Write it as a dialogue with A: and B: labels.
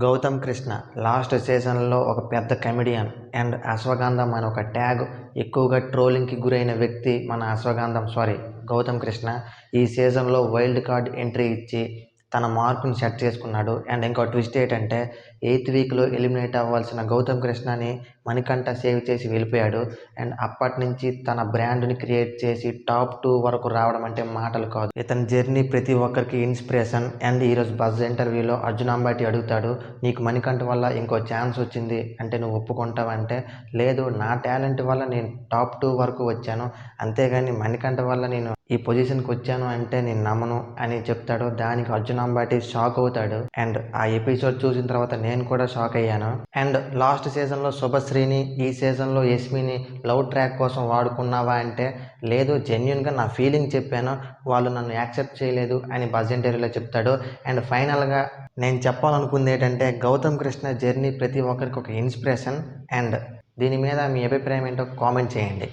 A: Gautam Krishna last సీజన్లో ఒక పెద్ద కమెడియన్ అండ్ అశ్వగంధం అనే ఒక ట్యాగ్ ఎక్కువగా ట్రోలింగ్కి గురైన వ్యక్తి మన గౌతమ్ కృష్ణ ఈ సీజన్లో వైల్డ్ కార్డ్ ఎంట్రీ ఇచ్చి తన మార్కుని సెట్ చేసుకున్నాడు. అండ్ ఇంకో ట్విస్ట్ ఏంటంటే 8th వీక్లో ఎలిమినేట్ అవ్వాల్సిన గౌతమ్ కృష్ణని మణికంఠ సేవ్ చేసి వెళ్ళిపోయాడు. అండ్ అప్పటి నుంచి తన బ్రాండ్ని క్రియేట్ చేసి టాప్ 2 వరకు రావడం అంటే మాటలు కాదు. ఇతని జర్నీ ప్రతి ఒక్కరికి ఇన్స్పిరేషన్. అండ్ ఈరోజు బజ్ ఇంటర్వ్యూలో అర్జున్ అంబాటి అడుగుతాడు, నీకు మణికంఠ వల్ల ఇంకో ఛాన్స్ వచ్చింది అంటే నువ్వు ఒప్పుకుంటావంటే, లేదు నా టాలెంట్ వల్ల నేను టాప్ 2 వరకు వచ్చాను, అంతేగాని మణికంఠ వల్ల నేను ఈ పొజిషన్కి వచ్చాను అంటే నేను నమ్మను అని చెప్తాడు. దానికి అర్జున్ అంబాటి షాక్ అవుతాడు. అండ్ ఆ ఎపిసోడ్ చూసిన తర్వాత నేను కూడా షాక్ అయ్యాను. అండ్ లాస్ట్ సీజన్లో శుభశ్రీని, ఈ సీజన్లో యస్మిని లవ్ ట్రాక్ కోసం వాడుకున్నావా అంటే, లేదు జెన్యున్గా నా ఫీలింగ్ చెప్పాను, వాళ్ళు నన్ను యాక్సెప్ట్ చేయలేదు అని బజ్ ఇంటర్వ్యూలో చెప్తాడు. అండ్ ఫైనల్గా నేను చెప్పాలనుకుంది ఏంటంటే, గౌతమ్ కృష్ణ జర్నీ ప్రతి ఒక్కరికి ఒక ఇన్స్పిరేషన్. అండ్ దీని మీద మీ అభిప్రాయం ఏంటో కామెంట్ చేయండి.